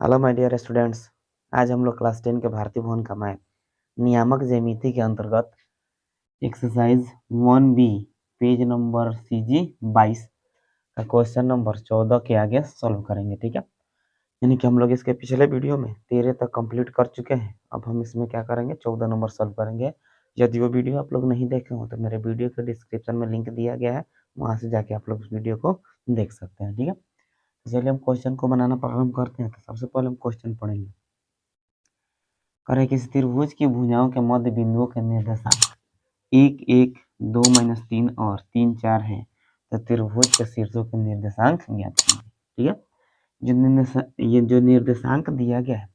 Hello my dear students. आज हम लोग क्लास 10 के भारतीय भवन का मैथ नियामक ज्यामिति के अंतर्गत exercise 1B page number CG 22 का क्वेश्चन नंबर 14 के आगे सॉल्व करेंगे। ठीक है, यानी कि हम लोग इसके पिछले वीडियो में 13 तक कंप्लीट कर चुके हैं। अब हम इसमें क्या करेंगे, 14 नंबर सॉल्व करेंगे। यदि वो वीडियो आप लोग नहीं देखे हो तो मेरे वीडियो के डिस्क्रिप्शन में लिंक दिया गया है, वहाँ से जाके आप लोग उस वीडियो को देख सकते हैं। ठीक है, चलिए हम क्वेश्चन को बनाना प्रारंभ करते हैं। तो सबसे पहले हम क्वेश्चन पढ़ेंगे। करें किसी त्रिभुज की भुजाओं के मध्य बिंदुओं के निर्देशांक 1 1 2 -3 और 3 4 है, तो त्रिभुज के शीर्षों के निर्देशांक ज्ञात कीजिए। ठीक है, ये जो निर्देशांक दिया गया है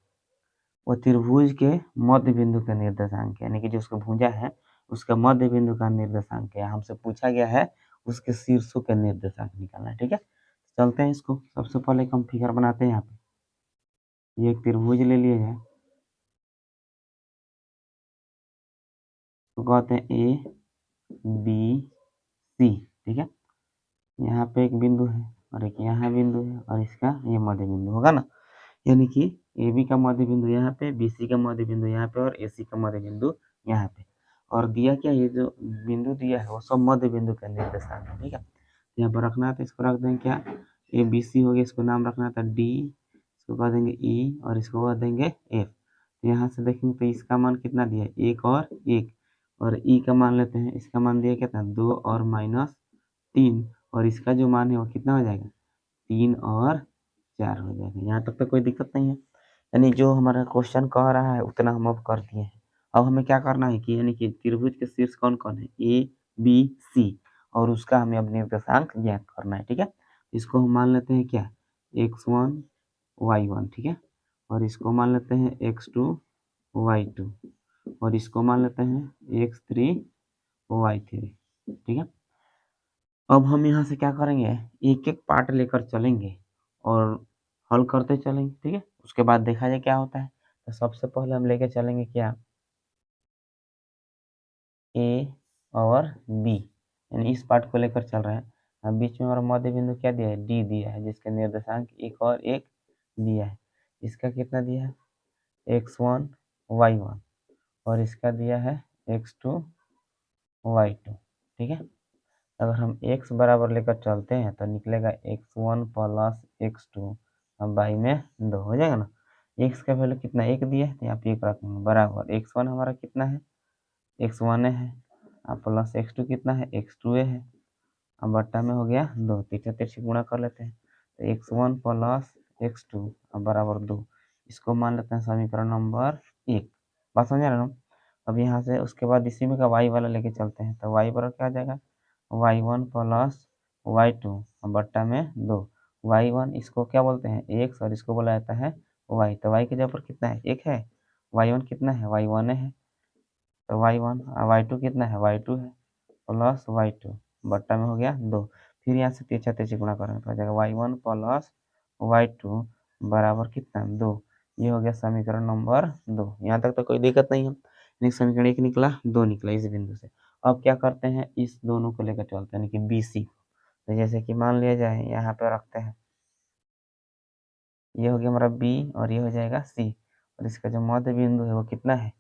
वो त्रिभुज के मध्य बिंदु के निर्देशांक है, यानी कि जो उसका भुजा है उसका मध्य बिंदु का निर्देशांक है। हमसे पूछा गया है उसके शीर्षों के निर्देशांक निकालना है। ठीक है, चलते हैं इसको। सबसे पहले हम फिगर बनाते हैं। यहाँ पे ये एक त्रिभुज ले लिया जाए, तो कहते हैं ABC। ठीक है, यहाँ पे एक बिंदु है और एक यहाँ बिंदु है और इसका ये मध्य बिंदु होगा ना, यानी कि AB का मध्य बिंदु यहाँ पे, BC का मध्य बिंदु यहाँ पे और AC का मध्य बिंदु यहाँ पे। और दिया क्या, ये जो बिंदु दिया है वो सब मध्य बिंदु का निर्देशांक है। ठीक है, यहाँ पर रखना है तो इसको रख देंगे क्या, ABC हो गया, इसको नाम रखना था D, इसको कह देंगे E और इसको कह देंगे F। तो यहाँ से देखेंगे तो इसका मान कितना दिया है, 1 और 1, और E का मान लेते हैं, इसका मान दिया कितना, 2 और -3, और इसका जो मान है वो कितना हो जाएगा, 3 और 4 हो जाएगा। यहाँ तक तो कोई दिक्कत नहीं है, यानी जो हमारा क्वेश्चन कह रहा है उतना हम अब कर दिए हैं। अब हमें क्या करना है कि यानी कि त्रिभुज के शीर्ष कौन कौन है, ABC, और उसका हमें अब निर्देशांक ज्ञात करना है। ठीक है, इसको हम मान लेते हैं क्या, x1 y1। ठीक है, और इसको मान लेते हैं x2 y2, और इसको मान लेते हैं x3 y3। ठीक है, अब हम यहाँ से क्या करेंगे, एक एक पार्ट लेकर चलेंगे और हल करते चलेंगे। ठीक है, उसके बाद देखा जाए क्या होता है। तो सबसे पहले हम लेके चलेंगे क्या, A और B, यानी इस पार्ट को लेकर चल रहे हैं। अब बीच में हमारा मध्य बिंदु क्या दिया है, D दिया है, जिसका निर्देशांक 1 और 1 दिया है। इसका कितना दिया है, x1 y1, और इसका दिया है x2 y2। ठीक है, अगर हम x बराबर लेकर चलते हैं तो निकलेगा x1 प्लस x2, अब y में 2 हो जाएगा ना। x का वैल्यू कितना, 1 दिया है तो यहाँ पे 1 रखेंगे, बराबर x1 हमारा कितना है, x1 है, अब प्लस x2 कितना है, x2 है, अब बट्टा में हो गया 2, तीसरे तिरछे गुणा कर लेते हैं, तो x1 प्लस x2 अब बराबर 2। इसको मान लेते हैं समीकरण नंबर 1। बात समझ रहे ना। अब यहाँ से उसके बाद इसी में का y वाला लेके चलते हैं, तो y बराबर क्या आ जाएगा, y1 प्लस y2 बट्टा में 2। y1 इसको क्या बोलते हैं, x, और इसको बोला जाता है y, तो y के जगह पर कितना है, 1 है, y1 कितना है, y1 है, तो y1 y2 कितना है, y2 है, प्लस y2 बट्टा में हो गया 2। फिर यहाँ से तीसरा तीसरी गुणा करेंगे तो हो जाएगा y1 प्लस y2 बराबर कितना, 2। ये हो गया समीकरण नंबर 2। यहाँ तक तो कोई दिक्कत नहीं है। नेक्स्ट समीकरण 1 निकला, 2 निकला इस बिंदु से। अब क्या करते हैं, इस दोनों को लेकर चलते हैं, यानी कि BC को। तो जैसे कि मान लिया जाए यहाँ पे रखते हैं, ये हो गया हमारा B और ये हो जाएगा C, और इसका जो मध्य बिंदु है वो कितना है,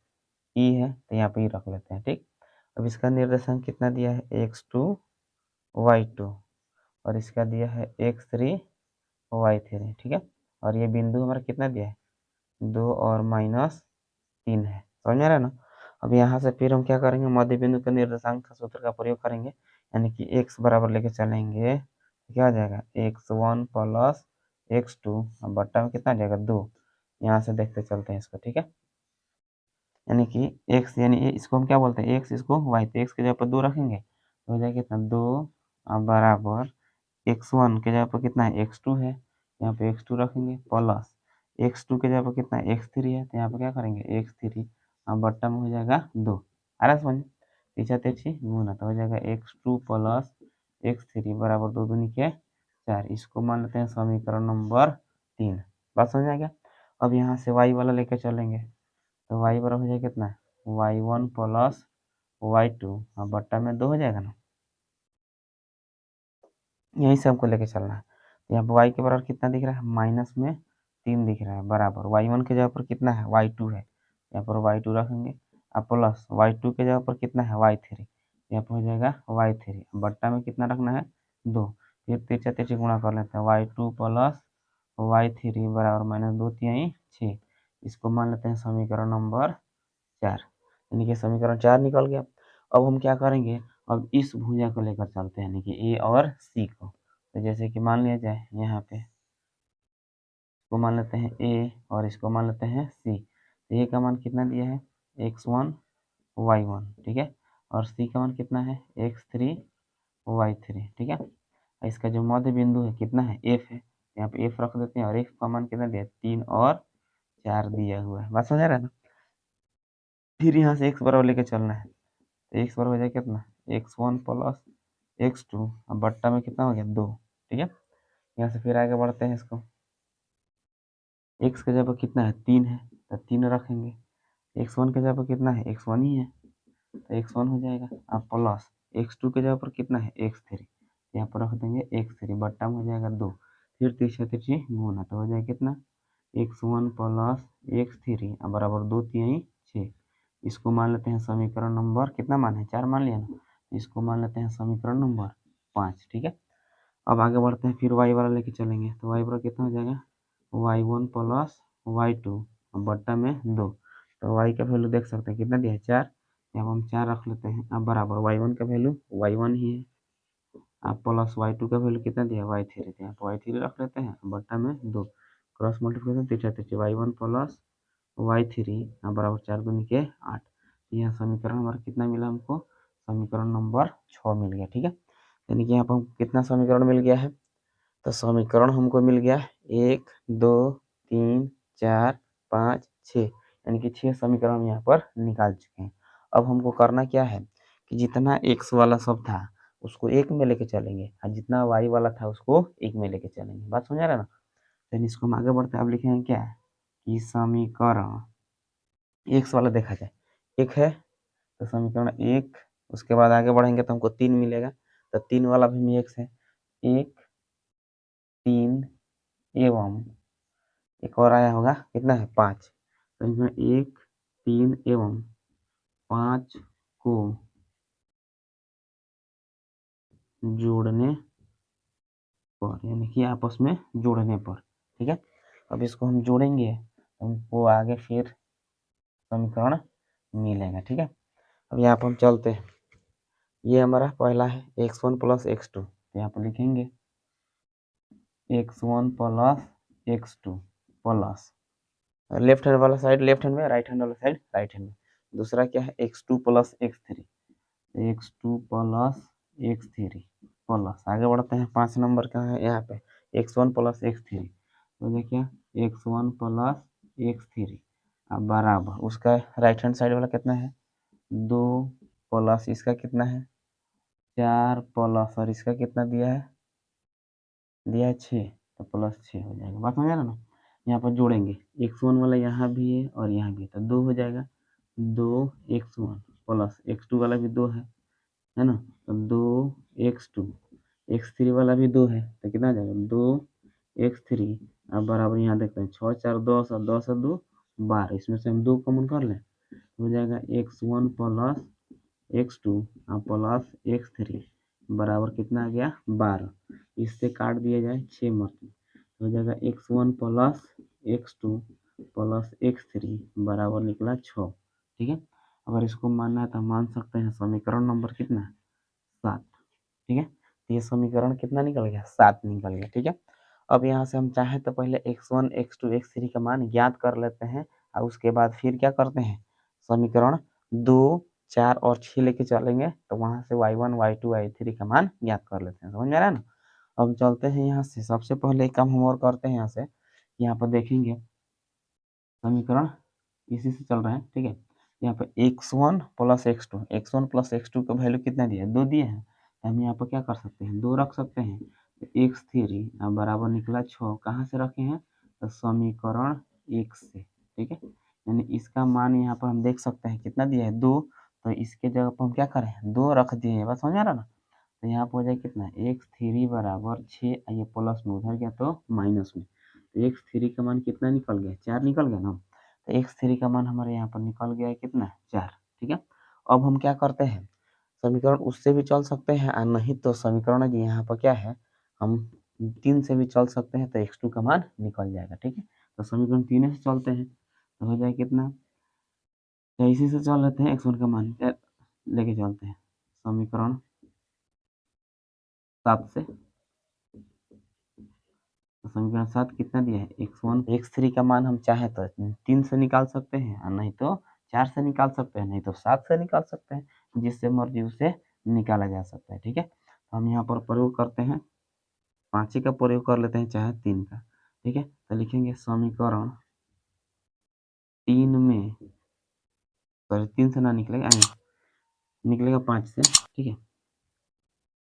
E है, तो यहाँ पे ही रख लेते हैं। ठीक, अब इसका निर्देशांक कितना दिया है, x2 y2, और इसका दिया है x3 y3। ठीक है, और ये बिंदु हमारा कितना दिया है, 2 और -3 है। समझ में आ रहा है ना। अब यहाँ से फिर हम क्या करेंगे, मध्य बिंदु के निर्देशांक का सूत्र का प्रयोग करेंगे, यानी कि x बराबर लेके चलेंगे तो क्या हो जाएगा, x1 प्लस x2 बट्टा में कितना आ जाएगा, 2। यहाँ से देखते चलते हैं इसको। ठीक है, यानी कि x, यानी इसको हम क्या बोलते हैं, x, इसको y, तो x के जगह पर 2 रखेंगे तो हो जाएगा कितना, 2 बराबर x1 के जगह पर कितना है, x2 है, यहाँ पे x2 रखेंगे, प्लस x2 के जगह पर कितना है, x3 है, तो यहाँ पे क्या करेंगे, x3 बट्टा में हो जाएगा 2। आ रहा समझ, तीसरा तिरछी गुना, तो हो जाएगा x2 प्लस x3 बराबर 2 दूनी के 4। इसको मान लेते हैं समीकरण नंबर 3। बात समझ आ गया। अब यहाँ से y वाला लेकर चलेंगे तो y बराबर हो जाएगा कितना, y1 प्लस y2 बट्टा में 2 हो जाएगा ना। यहीं से हमको लेके चलना है। तो यहाँ पर y के बराबर कितना दिख रहा है, माइनस में 3 दिख रहा है बराबर y1 के जगह पर कितना है y2 है, यहाँ पर y2 रखेंगे और प्लस y2 के जगह पर कितना है y3, यहाँ पर हो जाएगा y3, बट्टा में कितना रखना है 2, फिर तिरछा तिरछी गुणा कर लेते हैं y2 प्लस y3 बराबर माइनस 2 तिहाई 6, इसको मान लेते हैं समीकरण नंबर 4, यानी कि समीकरण 4 निकल गया। अब हम क्या करेंगे, अब इस भुजा को लेकर चलते हैं यानी कि ए और सी को, तो जैसे कि मान लिया जाए यहाँ पे इसको मान लेते हैं ए और इसको मान लेते हैं सी, तो ए का मान कितना दिया है x1 y1, ठीक है, और सी का मान कितना है x3 y3, ठीक है। इसका जो मध्य बिंदु है कितना है f है, यहाँ पे f रख देते हैं और f का मान कितना दिया है 3 और 4 दिया हुआ है, बात समझ आ रहा है ना। फिर यहाँ से x बराबर लेके चलना है, तो x बराबर हो जाए कितना x1 प्लस x2, अब बट्टा में कितना हो गया 2, ठीक है। यहाँ से फिर आगे बढ़ते हैं, इसको x के जगह पर कितना है 3 है तो 3 रखेंगे, x1 के जगह पर कितना है x1 ही है तो x1 हो जाएगा, अब प्लस x2 के जगह पर कितना है x3, यहाँ पर रख देंगे x3, बट्टा में हो जाएगा 2, फिर तिरछा तिरछी गुना तो हो जाएगा कितना x1 प्लस x3 बराबर 2 तिहाई 6, इसको मान लेते हैं समीकरण नंबर कितना मान है 4 मान लिया ना, इसको मान लेते हैं समीकरण नंबर 5, ठीक है। अब आगे बढ़ते हैं, फिर y वाला लेके चलेंगे, तो y बराबर कितना हो जाएगा y1 प्लस y2 बट्टा में 2, तो y का वैल्यू देख सकते हैं कितना दिया है 4, अब हम 4 रख लेते हैं, अब बराबर y1 का वैल्यू y1 ही है, अब प्लस y2 का वैल्यू कितना दिया है y3, यहाँ पर y3 रख लेते हैं बट्टा में 2, क्रॉस मल्टीप्लिकेशन तिरछा तिरछी y1 प्लस y3 बराबर 4 दूनी के 8, यह समीकरण हमारा कितना मिला हमको, समीकरण नंबर 6 मिल गया, ठीक है। यानी कि यहाँ पर हम कितना समीकरण मिल गया है, तो समीकरण हमको मिल गया 1 2 3 4 5 6, यानी कि 6 समीकरण हम यहाँ पर निकाल चुके हैं। अब हमको करना क्या है कि जितना x वाला सब था उसको एक में लेके चलेंगे और जितना y वाला था उसको एक में लेके चलेंगे, बात समझ आ रहा है ना। तो इसको हम आगे बढ़ते हैं, अब लिखेंगे क्या है कि समीकरण x वाला देखा जाए एक है तो समीकरण एक, उसके बाद आगे बढ़ेंगे तो हमको 3 मिलेगा, तो 3 वाला भी x है, 1 3 एवं एक और आया होगा कितना है 5, समीकरण 1 3 एवं 5 को जोड़ने पर, यानी कि आपस में जोड़ने पर, ठीक है। अब इसको हम जोड़ेंगे हमको आगे फिर समीकरण मिलेगा, ठीक है। अब यहाँ पर हम चलते हैं, ये हमारा पहला है x1 प्लस x2, तो यहाँ पर लिखेंगे x1 plus x2 plus left hand वाला साइड लेफ्ट हैंड में, राइट हैंड वाला साइड राइट हैंड में, दूसरा क्या है x2 plus x3, x2 plus x3 plus आगे बढ़ते हैं 5 नंबर का है यहाँ पे x1 प्लस x3, तो देखिए x1 प्लस x3 अब बराबर उसका राइट हैंड साइड वाला कितना है 2 प्लस इसका कितना है 4 प्लस और इसका कितना दिया है 6, तो प्लस 6 हो जाएगा, बात समझ आ रहा ना। यहाँ पर जोड़ेंगे x1 वाला यहाँ भी है और यहाँ भी, तो 2 हो जाएगा 2x1 प्लस x2 वाला भी 2 है ना, तो 2x2, x3 वाला भी 2 है तो कितना आ जाएगा 2x3, अब बराबर यहाँ देखते हैं 6 4 10 और 10 और 2 12, इसमें से हम 2 कॉमन कर लें हो जाएगा x1 plus x2 plus x3 बराबर कितना आ गया 12, इससे काट दिया जाए 6 मरते हो जाएगा x1 plus x2 plus x3 बराबर निकला 6, ठीक है। अगर इसको मानना है तो मान सकते हैं समीकरण नंबर कितना 7, ठीक है। तो ये समीकरण कितना निकल गया 7 निकल गया, ठीक है। अब यहाँ से हम चाहें तो पहले x1 x2 x3 का मान ज्ञात कर लेते हैं और उसके बाद फिर क्या करते हैं समीकरण 2 4 और 6 लेके चलेंगे, तो वहां से y1 y2 y3 का मान ज्ञात कर लेते हैं, समझ में आ रहा है ना। अब चलते हैं यहाँ से, सबसे पहले एक काम हम और करते हैं, यहाँ से यहाँ पर देखेंगे समीकरण इसी से चल रहा है, ठीक है। यहाँ पर x1 प्लस x2 का वैल्यू कितना दिया है 2 दिए हैं, तो हम यहाँ पर क्या कर सकते हैं 2 रख सकते हैं, तो x3 बराबर निकला 6, कहाँ से रखे हैं तो समीकरण 1 से, ठीक है। यानी इसका मान यहाँ पर हम देख सकते हैं कितना दिया है 2, तो इसके जगह पर हम क्या करें 2 रख दिए हैं, बस समझ आ रहा ना। तो यहाँ पर हो जाए कितना x3 बराबर 6, ये प्लस में उधर गया तो माइनस में, तो x3 का मान कितना निकल गया, 4 निकल गया ना। तो x3 का मान हमारे यहाँ पर निकल गया है कितना, 4। ठीक है, अब हम क्या करते हैं, समीकरण उससे भी चल सकते हैं और नहीं तो समीकरण जी यहाँ पर क्या है, हम 3 से भी चल सकते हैं, तो x2 का मान निकल जाएगा। ठीक है, तो समीकरण 3 से चलते हैं तो हो जाएगा कितना, या इसी से चल लेते हैं, x1 का मान क्या लेके चलते हैं, समीकरण 7 से। तो समीकरण 7 कितना दिया है, x1 x3 का मान हम चाहे तो 3 से निकाल सकते हैं और नहीं तो 4 से निकाल सकते हैं, नहीं तो 7 से निकाल सकते हैं, जिससे मर्जी उसे निकाला जा सकता है। ठीक है, तो हम यहाँ पर प्रयोग करते हैं, 5 का प्रयोग कर लेते हैं चाहे 3 का। ठीक है, तो लिखेंगे समीकरण 3 में, सॉरी 3 से ना निकलेगा, निकलेगा 5 से। ठीक है,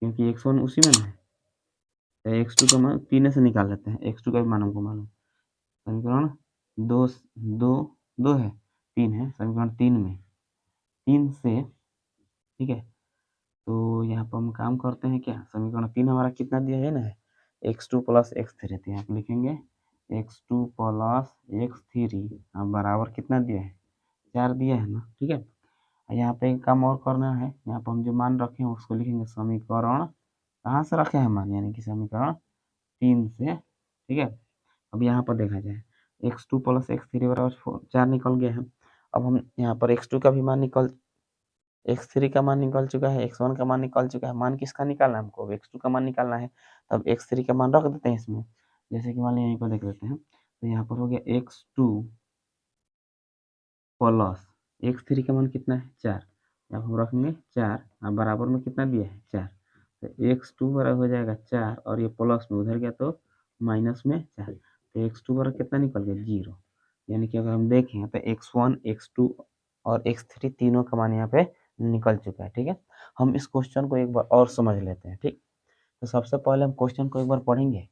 क्योंकि x1 उसी में ना है, तो x2 का मान 3 से निकाल लेते हैं, x2 का भी मान हमको मालूम। समीकरण 2 2 2 है, 3 है, समीकरण 3 में 3 से। ठीक है, तो यहाँ पर हम काम करते हैं क्या, समीकरण 3 हमारा कितना दिया है ना, x2 प्लस x3, तो यहाँ पर लिखेंगे x2 प्लस x3 बराबर कितना दिया है, 4 दिया है ना। ठीक है, यहाँ पे एक काम और करना है, यहाँ पर हम जो मान रखे हैं उसको लिखेंगे समीकरण, कहाँ से रखे हैं मान, यानी कि समीकरण 3 से। ठीक है, अब यहाँ पर देखा जाए x2 प्लस x3 बराबर 4 निकल गया है। अब हम यहाँ पर x2 का भी मान निकल, x3 का मान निकल चुका है, x1 का मान निकल चुका है, मान किसका निकालना है हमको, x2 का मान निकालना है। तब x3 का मान रख देते हैं इसमें, जैसे कि मान लीजिए यहीं पर देख लेते हैं, तो यहाँ पर हो गया x2 प्लस x3 का मान कितना है, 4, अब हम रखेंगे 4 बराबर में कितना दिया है, 4, तो x2 बराबर हो जाएगा 4 और ये प्लस में उधर गया तो माइनस में 4, तो x2 बराबर कितना निकल गया, 0। यानी कि अगर हम देखें तो x1 x2 और x3 तीनों का मान यहाँ पे निकल चुका है। ठीक है, हम इस क्वेश्चन को एक बार और समझ लेते हैं। ठीक, तो सबसे पहले हम क्वेश्चन को एक बार पढ़ेंगे।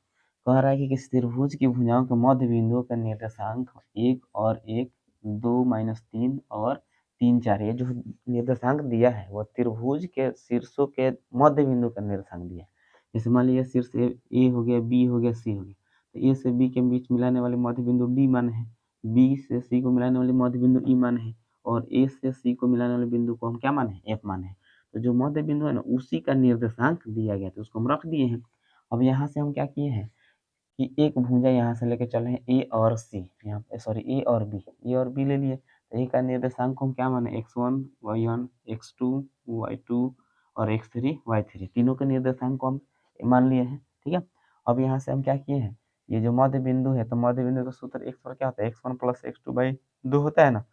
कह रहा है कि किसी त्रिभुज की भुजाओं के मध्य बिंदुओं का निर्देशांक 1 और 1, 2 माइनस 3 और 3 4, ये जो निर्देशांक दिया है वो त्रिभुज के शीर्षों के मध्य बिंदु का निर्देशांक दिया है। जैसे मान लीजिए शीर्ष ए हो गया, बी हो गया, सी हो गया, तो ए से बी के बीच मिलाने वाले मध्य बिंदु डी मान है, बी से सी को मिलाने वाले मध्य बिंदु ई मान है, और ए से सी को मिलाने वाले बिंदु को हम क्या माने, एफ माने। तो जो मध्य बिंदु है ना उसी का निर्देशांक दिया गया, तो उसको हम रख दिए हैं। अब यहाँ से हम क्या किए हैं कि एक भुजा यहाँ से लेके चले हैं ए और सी, यहाँ पे सॉरी ए और बी ले लिए, तो ए का निर्देशांक को हम क्या माने, x1 y1 x2 y2 और x3 y3, तीनों के निर्देशांक को हम मान लिए हैं। ठीक है, अब यहाँ से हम क्या किए हैं, ये जो मध्य बिंदु है, तो मध्य बिंदु का सूत्र x पर क्या होता है, x1 प्लस x2 बाई 2 होता है ना,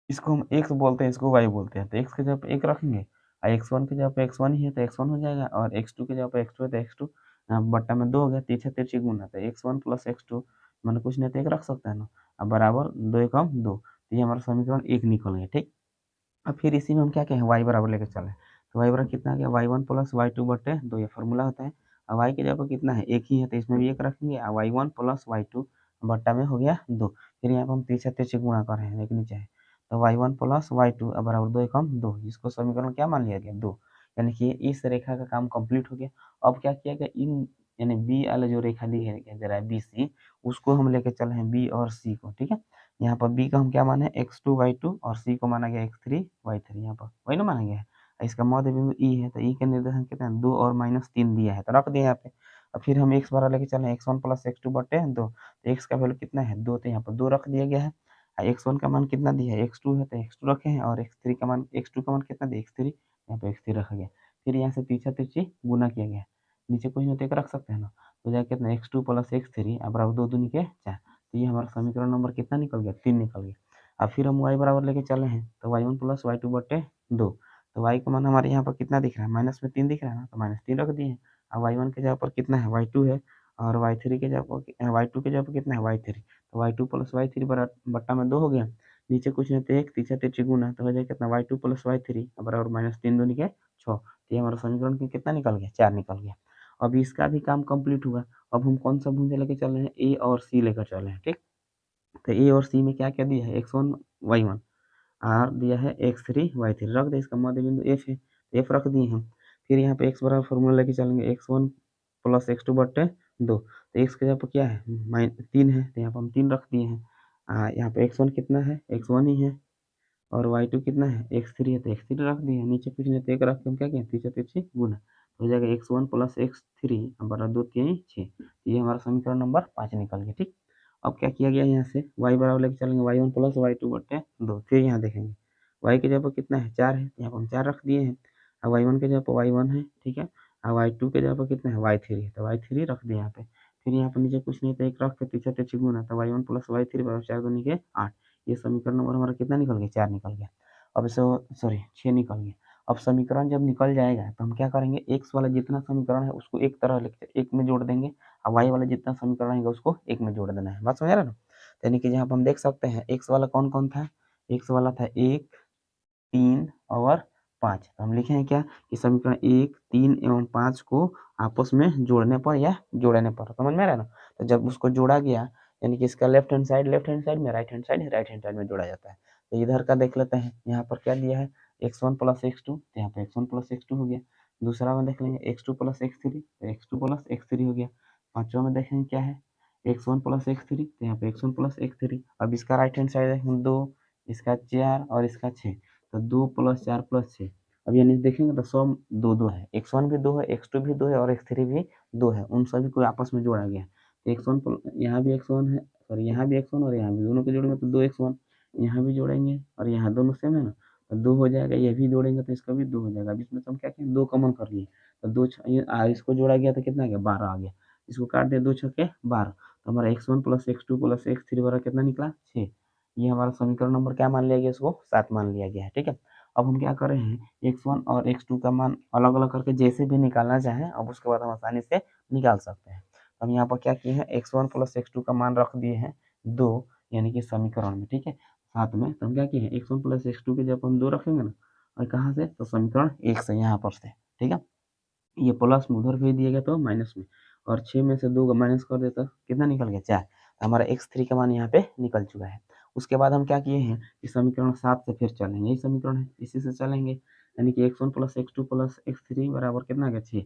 इसको हम x बोलते हैं, इसको y बोलते हैं, तो x की जगह पे 1 रखेंगे और x1 की जगह पे x1 ही है तो x1 हो जाएगा, और x2 की जगह पे x2 है तो x2 बट्टा में 2 हो गया, तिरछा तिरछी गुना, तो x1 प्लस x2 मैंने कुछ नहीं तो 1 रख सकता है ना, अब बराबर 2 एकम 2, तो ये हमारा समीकरण 1 निकल गया। ठीक, अब फिर इसी में हम क्या कहें, y बराबर लेकर चले, तो y बराबर कितना आ गया, y1 प्लस y2 बटे 2, ये फॉर्मूला होता है। और y की जगह पर कितना है, 1 ही है, तो इसमें भी 1 रखेंगे, और y1 प्लस y2 बट्टा में हो गया 2, फिर यहाँ पर हम तिरछा तिरछी गुणा कर रहे हैं लेकिन नीचे है, तो y1 प्लस y2 बराबर 2 एकम 2, जिसको समीकरण क्या मान लिया गया, 2, यानी कि इस रेखा का काम कंप्लीट हो गया। अब क्या किया गया, इन यानी बी वाला जो रेखा दी दे रहा है बी सी, उसको हम लेके चले हैं बी और सी को। ठीक है, यहाँ पर बी का हम क्या माने, x2 y2 और सी को माना गया x3 y3, यहाँ पर वही ना माना गया है। इसका मध्य बिंदु ई है, तो ई का निर्देशांक कितना है, 2 और माइनस 3 दिया है, तो रख दिया यहाँ पे। अब फिर हम x बराबर लेके चले x1 प्लस x2 बटे 2, तो x का वैल्यू कितना है, 2, तो यहाँ पर 2 रख दिया गया है। x1 का मान कितना दिया है, x2 है तो x2 रखे हैं, और x2 का मान कितना दिया, x3, यहाँ पे x3 रखा गया। फिर यहाँ से पीछे तिरछी गुना किया गया, नीचे कुछ नहीं तो एक रख सकते हैं ना, तो जाए कितना x2 प्लस x3 बराबर 2 दूनी के 4, तो ये हमारा समीकरण नंबर कितना निकल गया, 3 निकल गया। अब फिर हम y बराबर लेके चले हैं, तो y1 प्लस y2 बटे 2, तो y का मान हमारे यहाँ पर कितना दिख रहा है, माइनस में 3 दिख रहा है ना, तो माइनस 3 रख दिए हैं। अब y1 के जगह पर कितना है, y2 है, और y3 के जगह पर y2 के जगह पर कितना है, y3, तो y2 प्लस y3 बट्टा में 2 हो गया, नीचे कुछ नहीं तो 1, तीसरा तिरछी गुना, तो हो जाए कितना y2 प्लस y3 बराबर माइनस 3 दूनी के 6, तो ये हमारा समीकरण कितना निकल गया, 4 निकल गया। अब इसका भी काम कंप्लीट हुआ। अब हम कौन सा भुजा लेके चल रहे हैं, ए और सी लेकर चल रहे हैं। ठीक, तो ए और सी में क्या क्या दिया है, x1 y1 आर दिया है x3 y3, रख दे, इसका मध्य बिंदु एफ है, एफ रख दिए हम। फिर यहाँ पे x बराबर फॉर्मूला लेके चलेंगे x1 प्लस x2 बट्टे 2, तो एक्स की जगह पर क्या है 3 है, तो यहाँ पर हम 3 रख दिए हैं। यहाँ पे x1 कितना है, x1 ही है, और y2 कितना है, x3 है, तो x3 रख दिए हैं। नीचे कुछ नहीं तो एक रख के हम क्या किए, तीसरे तीसरे गुना, तो हो जाएगा x1 प्लस x3 बराबर 2 3 6। ये हमारा समीकरण नंबर 5 निकल गया। ठीक, अब क्या किया गया यहाँ से y बराबर लेके चलेंगे y1 प्लस y2 बटे 2। फिर यहाँ देखेंगे y की जगह पर कितना है 4 है, यहाँ पर हम 4 रख दिए हैं। अब y1 की जगह पर y1 है, ठीक है। अब y2 की जगह पर कितना है y3 है, तो y3 रख दिए यहाँ पे। फिर यहाँ पर नीचे कुछ नहीं तो एक रख के तीसरे तीसरे गुना, तो y1 प्लस y3 बराबर 4 दूनी के 8। ये समीकरण नंबर हमारा कितना निकल गया, 4 निकल गया। अब इसे सॉरी 6 निकल गया। अब समीकरण जब निकल जाएगा तो हम क्या करेंगे, x वाला जितना समीकरण है उसको एक तरह लिखते एक में जोड़ देंगे, और y वाला जितना समीकरण है उसको एक में जोड़ देना है। बात समझ रहे ना। यानी कि यहाँ पर हम देख सकते हैं x वाला कौन कौन था, x वाला था 1 3 और 5। हम लिखेंगे क्या कि समीकरण 1 3 एवं 5 को आपस में जोड़ने पर या जोड़ने पर, समझ में आ रहा है ना। तो जब उसको जोड़ा गया यानी कि इसका लेफ्ट हैंड साइड में, राइट हैंड साइड में जोड़ा जाता है। तो इधर का देख लेते हैं, यहाँ पर क्या दिया है x1 प्लस x2, तो यहाँ पे x1 प्लस x2 हो गया। दूसरा में देख लेंगे x2 प्लस x3, तो x2 प्लस x3 हो गया। पांचवा में देखेंगे क्या है x1 प्लस x3, तो यहाँ पे x1 प्लस x3। अब इसका राइट हैंड साइड है 2, इसका 4 और इसका 6, तो 2 प्लस 4 प्लस 6। अब यानी देखेंगे तो सम 2 2 है, x1 भी 2 है, x2 भी 2 है और x3 भी 2 है। उन सभी को आपस में जोड़ा गया। तो x1 यहाँ भी x1 है, और यहाँ भी x1 और यहाँ भी, दोनों को जोड़ेंगे तो 2x1। यहाँ भी जोड़ेंगे और यहाँ दोनों सेम है ना, तो 2 हो जाएगा। ये भी जोड़ेंगे तो इसका भी 2 हो जाएगा। अब इसमें तो हम क्या किए 2 कॉमन कर लिए, तो 2 इसको जोड़ा गया तो कितना आ गया 12 आ गया। इसको काट दिया 2 छक्के 12, तो हमारा x1 plus x2 plus x3 बराबर कितना निकला 6। ये हमारा समीकरण नंबर क्या मान लिया गया, इसको 7 मान लिया गया है। ठीक है, अब हम क्या कर रहे हैं x1 और x2 का मान अलग अलग करके जैसे भी निकालना चाहें, अब उसके बाद हम आसानी से निकाल सकते हैं। हम यहाँ पर क्या किए हैं x1 प्लस x2 का मान रख दिए हैं 2, यानी कि समीकरण में, ठीक है साथ में। तो हम क्या किए हैं x1 प्लस x2 के जब हम 2 रखेंगे ना, और कहाँ से, तो समीकरण 1 से यहाँ पर से, ठीक है। ये प्लस में उधर भेज दिया गया तो माइनस में, और 6 में से 2 का माइनस कर देता कितना निकल गया 4। हमारा x3 का मान यहाँ पे निकल चुका है। उसके बाद हम क्या किए हैं इस समीकरण 7 से फिर चलेंगे, यही समीकरण है इसी से चलेंगे, यानी कि x1 plus x2 plus x3 बराबर कितना आ गया 6।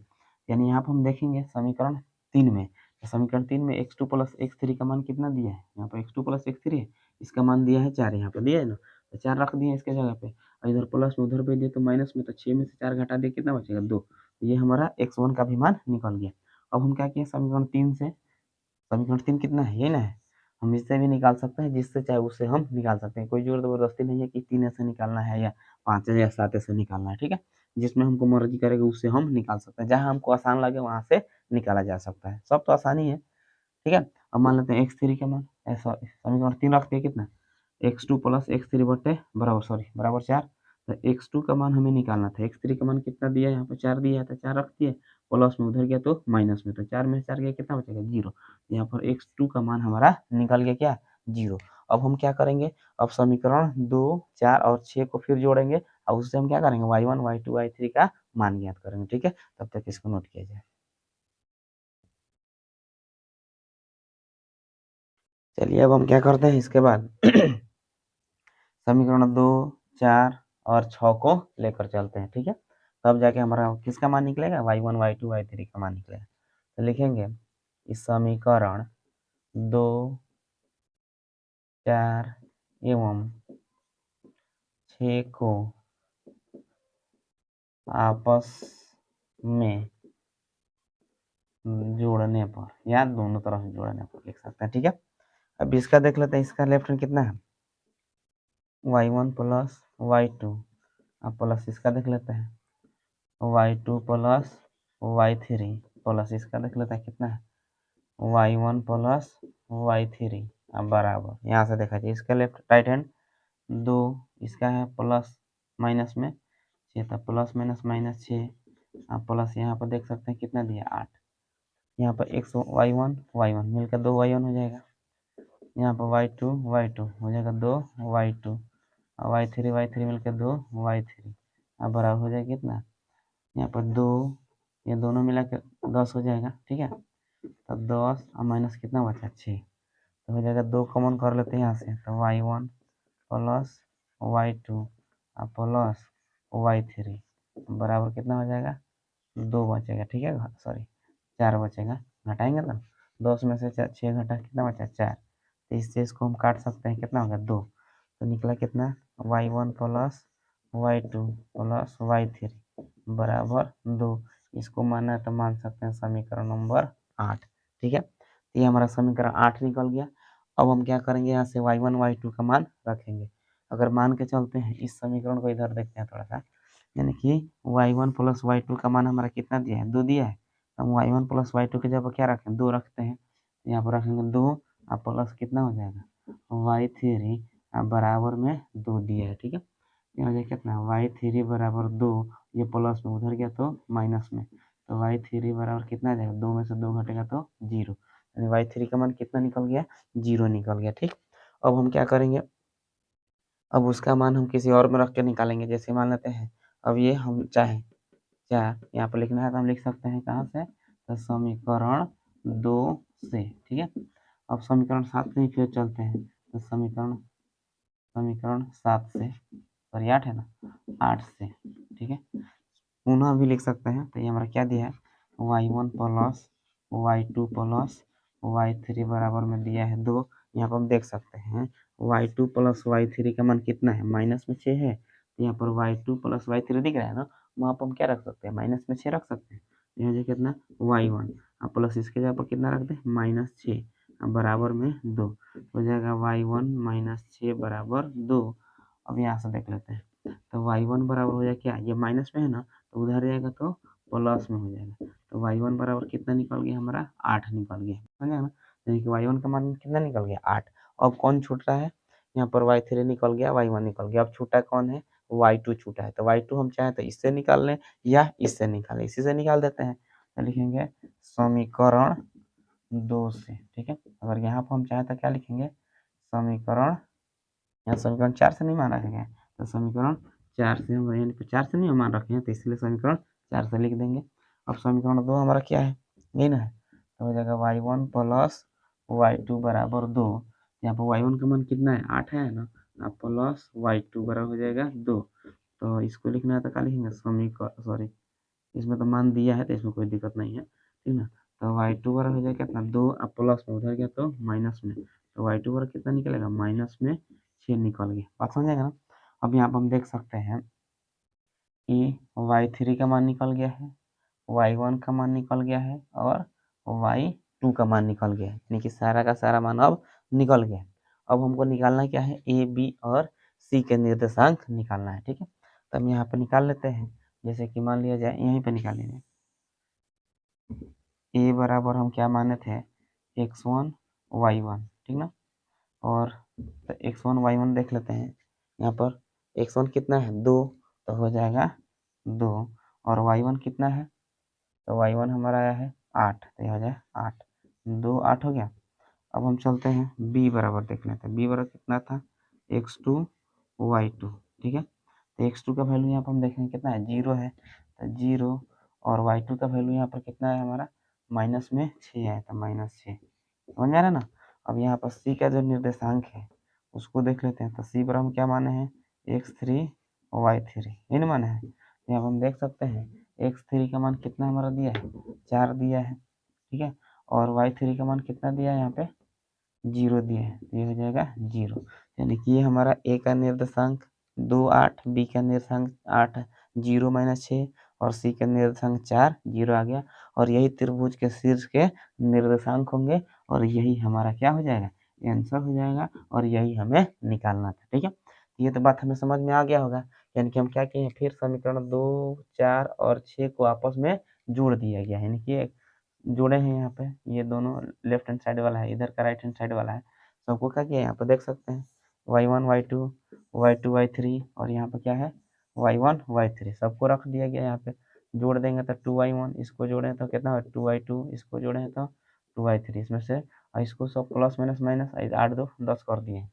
यानी यहाँ पर हम देखेंगे समीकरण 3 में, समीकरण 3 में x2 प्लस x3 का मान कितना दिया है, यहाँ पर x2 प्लस x3 है, इसका मान दिया है 4, यहाँ पे दिया है ना, तो 4 रख दिए इसके जगह पे, और इधर प्लस में उधर भेज दिए तो माइनस में, तो 6 में से 4 घटा दिए कितना बचेगा 2। ये हमारा x1 का भी मान निकल गया। अब हम क्या किए समीकरण 3 से, समीकरण 3 कितना है ये ना है, हम इससे भी निकाल सकते हैं, जिससे चाहे उससे हम निकाल सकते हैं। कोई जोर जबरदस्ती नहीं है कि 3 ऐसे निकालना है या 5 या 7 ऐसे निकालना है, ठीक है। जिसमें हमको मर्जी करेगा उससे हम निकाल सकते हैं, जहाँ हमको आसान लगे वहां से निकाला जा सकता है। सब तो आसानी है, ठीक है। अब मान लेते हैं x3 का मान, ऐसा समीकरण 3 रखते हैं कितना x2 प्लस x3 बटे बराबर 4। तो x2 का मान हमें निकालना था, x3 का मान कितना दिया है यहाँ पे 4 दिया है, तो 4 रख दिए, प्लस में उधर गया तो माइनस में, तो 4 में से 4 गया कितना बचेगा 0। यहाँ पर x2 का मान हमारा निकल गया क्या 0। अब हम क्या करेंगे, अब समीकरण 2 4 और 6 को फिर जोड़ेंगे, और उससे हम क्या करेंगे y1 y2 y3 का मान ज्ञात करेंगे, ठीक है। तब तक इसको नोट किया जाए। चलिए अब हम क्या करते हैं इसके बाद समीकरण 2 4 और 6 को लेकर चलते हैं, ठीक है। तब जाके हमारा किसका मान निकलेगा y1 y2 y3 का मान निकलेगा। तो लिखेंगे इस समीकरण 2 4 एवं 6 को आपस में जोड़ने पर या दोनों तरफ से जोड़ने पर लिख सकते हैं, ठीक है। अब इसका देख लेते हैं, इसका लेफ्ट हैंड कितना है y1 प्लस y2, अब प्लस इसका देख लेते हैं y2 प्लस y3, प्लस इसका देख लेते हैं कितना है y1 प्लस y3, अब बराबर यहाँ से देखा जाए इसका लेफ्ट राइट हैंड 2, इसका है प्लस माइनस में 6 था, प्लस माइनस माइनस 6, अब प्लस यहाँ पर देख सकते हैं कितना दिया 8। यहाँ पर x y1 मिलकर 2y1 हो जाएगा, यहाँ पर y2 हो जाएगा 2y2, और y3 मिलकर 2y3, अब बराबर हो जाएगा कितना यहाँ पर 2, ये दोनों मिला के 10 हो जाएगा, ठीक है। तो 10 और माइनस कितना बचा 6, तो हो जाएगा 2 कॉमन कर लेते हैं यहाँ से, तो y1 प्लस y2 और प्लस y3 बराबर कितना हो जाएगा 2 बचेगा, ठीक है सॉरी 4 बचेगा, घटाएंगे ना 10 में से 6 घटा कितना बचा 4, तो इससे इसको हम काट सकते हैं, कितना होगा 2, तो निकला कितना y1 plus y2 plus y3 बराबर 2। इसको मानना है तो मान सकते हैं समीकरण नंबर 8। ठीक है, तो ये हमारा समीकरण 8 निकल गया। अब हम क्या करेंगे, यहाँ से y1 y2 का मान रखेंगे। अगर मान के चलते हैं इस समीकरण को, इधर देखते हैं थोड़ा सा, यानी कि y1 प्लस y2 का मान हमारा कितना दिया है 2 दिया है, तो हम y1 प्लस y2 के जगह क्या रखें 2 रखते हैं, यहाँ पर रखेंगे 2 और प्लस कितना हो जाएगा y3 बराबर में 2 दिया है। ठीक है, यहाँ जाए कितना y3 बराबर 2, ये प्लस में उधर गया तो माइनस में, तो y3 बराबर कितना आ जाएगा 2 में से 2 घटेगा तो 0, यानी y3 का मान कितना निकल गया 0 निकल गया। ठीक, अब हम क्या करेंगे, अब उसका मान हम किसी और में रख के निकालेंगे। जैसे मान लेते हैं अब ये हम चाहे 4 यहाँ पर लिखना है तो हम लिख सकते हैं कहाँ से, तो समीकरण 2 से। ठीक है, अब समीकरण 7 में फिर चलते हैं, तो समीकरण समीकरण 7 से, सॉरी 8 है ना, 8 से। ठीक है, पुनः भी लिख सकते हैं, तो ये हमारा क्या दिया है y1 plus y2 plus y3 बराबर में दिया है 2। यहाँ पर हम देख सकते हैं y2 प्लस y3 का मान कितना है माइनस में 6 है, तो यहाँ पर y2 प्लस y3 दिख रहा है ना, वहाँ पर हम क्या रख सकते हैं माइनस में 6 रख सकते हैं। यहाँ जो कितना y1 प्लस इसके जगह पर कितना रख दें -6 बराबर में 2, हो जाएगा y1 -6 बराबर 2। अब यहाँ से देख लेते हैं, तो y1 बराबर हो जाएगा क्या, ये माइनस में है ना, तो उधर जाएगा तो प्लस में हो जाएगा, तो y1 बराबर कितना निकल गया हमारा 8 निकल गया, समझा ना, यानी कि y1 का मान कितना निकल गया 8। अब कौन छूट रहा है, यहाँ पर y3 निकल गया, y1 निकल गया, अब छूटा कौन है y2 छूटा है, तो y2 हम चाहे तो इससे निकाल लें या इससे निकालें, इसी से निकाल देते हैं, तो लिखेंगे समीकरण 2 से। ठीक है, अगर यहाँ पर हम चाहे तो क्या लिखेंगे समीकरण, यहाँ समीकरण 4 से नहीं मान रखे हैं, तो समीकरण 4 से हम यानी 4 से नहीं मान रखे हैं, तो इसलिए समीकरण 4 से लिख देंगे। अब समीकरण 2 हमारा क्या है ये ना है, तो हो जाएगा y1 प्लस y2 बराबर 2। यहाँ पर y1 का मान कितना है 8 है ना, प्लस y2 बराबर हो जाएगा 2, तो इसको लिखना है तो क्या लिखेंगे समीकरण, सॉरी इसमें तो मान दिया है तो इसमें कोई दिक्कत नहीं है, ठीक ना, तो y2 बराबर हो जाएगा कितना 2, अब प्लस में उधर गया तो माइनस में, तो y2 बराबर कितना निकलेगा माइनस में 6 निकल गया, बात समझ आएगा ना। अब यहाँ पर हम देख सकते हैं कि y3 का मान निकल गया है, y1 का मान निकल गया है और y2 का मान निकल गया है, यानी कि सारा का सारा मान अब निकल गया है। अब हमको निकालना क्या है ए बी और सी के निर्देशांक निकालना है। ठीक है, तो हम यहाँ पर निकाल लेते हैं, जैसे कि मान लिया जाए यहीं पर निकाल लेंगे, ए बराबर हम क्या माने थे x1 y1, ठीक ना, और तो x1 y1 देख लेते हैं, यहाँ पर x1 कितना है 2, तो हो जाएगा 2, और y1 कितना है, तो y1 हमारा आया है 8, तो यह हो जाए 8, 2 8 हो गया। अब हम चलते हैं b बराबर देख लेते हैं, b बराबर कितना था x2 y2, ठीक है, तो x2 का वैल्यू यहाँ पर हम देखेंगे कितना है 0 है, तो 0, और y2 का वैल्यू यहाँ पर कितना है हमारा माइनस में 6 है, तो -6, समझ आ रहा है ना। अब यहाँ पर c का जो निर्देशांक है उसको देख लेते हैं, तो c बराबर हम क्या माने हैं x3 y3, ये नहीं माने हैं, यहाँ पर हम देख सकते हैं x3 का मान कितना हमारा दिया है 4 दिया है, ठीक है, और y3 का मान कितना दिया है यहाँ पे 0 दिया है, तो ये हो जाएगा 0, यानी कि ये हमारा a का निर्देशांक 2 8, b का निर्देशांक 8 0 -6 और c का निर्देशांक 4 0 आ गया, और यही त्रिभुज के शीर्ष के निर्देशांक होंगे, और यही हमारा क्या हो जाएगा आंसर हो जाएगा, और यही हमें निकालना था। ठीक है, ये तो बात हमें समझ में आ गया होगा, यानी कि हम क्या किए फिर समीकरण 2 4 और 6 को आपस में जोड़ दिया गया, यानी कि जोड़े हैं यहाँ पे, ये दोनों लेफ्ट हैंड साइड वाला है, इधर का राइट हैंड साइड वाला है, सबको क्या किया यहाँ पे देख सकते हैं y1 y2 y2 y3, और यहाँ पे क्या है y1 y3 सबको रख दिया गया यहाँ पे, जोड़ देंगे तो 2y1, इसको जोड़े तो कितना है 2y2, इसको जोड़े तो 2y3, इसमें से और इसको सब प्लस माइनस माइनस 8 2 10 कर दिए,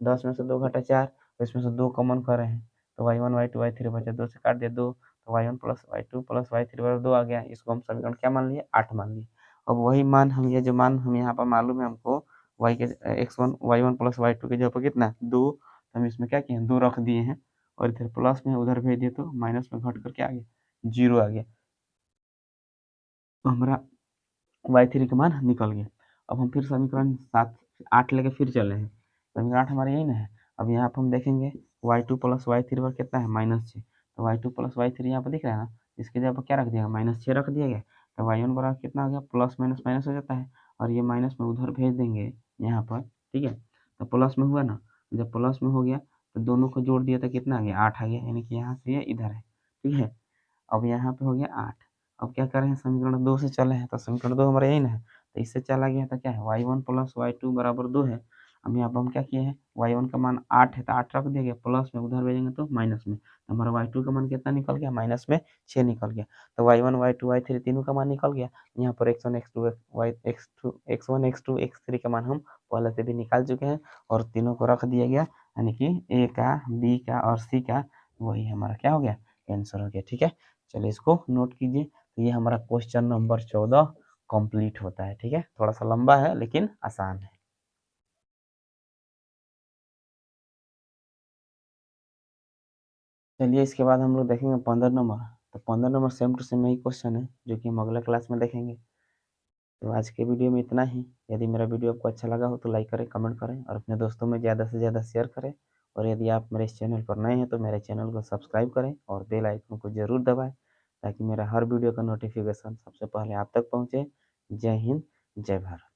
10 में से 2 घटा 4, तो इसमें से 2 कॉमन कर रहे हैं, तो y1 y2 y3 बचा, 2 से काट दिया 2, तो y1 plus y2 plus y3 बराबर 2 आ गया, इसको हम समीकरण क्या मान लिए 8 मान लिए। अब वही मान हम ये जो मान हम यहाँ पर मालूम है हमको y के x1 y1 प्लस y2 के जगह पर कितना 2, हम इसमें क्या किए 2 रख दिए हैं, और इधर प्लस में उधर भेज दिए तो माइनस में घट करके आ गया 0 आ गया, तो हमारा y3 का मान निकल गया। अब हम फिर समीकरण 8 लेके फिर चले हैं। समीकरण 8 हमारे यही ना है। अब यहाँ पर हम देखेंगे y2 प्लस y3 पर कितना है -6, तो y2 प्लस y3 यहाँ पर दिख रहा है ना, इसके जगह पर क्या रख दिया, -6 रख दिया गया, तो y1 बराबर कितना हो गया, प्लस माइनस माइनस हो जाता है, और ये माइनस में उधर भेज देंगे यहाँ पर, ठीक है। तो प्लस में हुआ ना, जब प्लस में हो गया तो दोनों को जोड़ दिया तो कितना आ गया, 8 आ गया, यानी कि यहाँ से ये इधर है, ठीक है। अब यहाँ पे हो गया 8। अब क्या कर रहे हैं, समीकरण 2 से चले हैं, तो समीकरण 2 हमारा यही ना है, तो इससे चला गया तो क्या है, y1 प्लस y2 बराबर 2 है। अब यहाँ पर हम क्या किए हैं, y1 का मान 8 है तो 8 रख दिया गया, प्लस में उधर भेजेंगे तो माइनस में, तो हमारा y2 का मान कितना निकल गया, माइनस में 6 निकल गया। तो y1 y2 y3 तीनों का मान निकल गया। यहाँ पर x1 x2 x1 x2 x3 का मान हम पहले से भी निकाल चुके हैं, और तीनों को रख दिया गया, यानी कि ए का, बी का और सी का, वही हमारा क्या हो गया, आंसर हो गया, ठीक है। चलिए इसको नोट कीजिए। तो ये हमारा क्वेश्चन नंबर 14 कंप्लीट होता है, ठीक है। थोड़ा सा लंबा है लेकिन आसान है। चलिए इसके बाद हम लोग देखेंगे 15 नंबर। तो 15 नंबर सेम टू सेम यही क्वेश्चन है जो कि हम अगले क्लास में देखेंगे। तो आज के वीडियो में इतना ही। यदि मेरा वीडियो आपको अच्छा लगा हो तो लाइक करें, कमेंट करें और अपने दोस्तों में ज़्यादा से ज़्यादा शेयर करें। और यदि आप मेरे इस चैनल पर नए हैं तो मेरे चैनल को सब्सक्राइब करें और बेल आइकन को ज़रूर दबाएं, ताकि मेरा हर वीडियो का नोटिफिकेशन सबसे पहले आप तक पहुँचे। जय हिंद, जय भारत।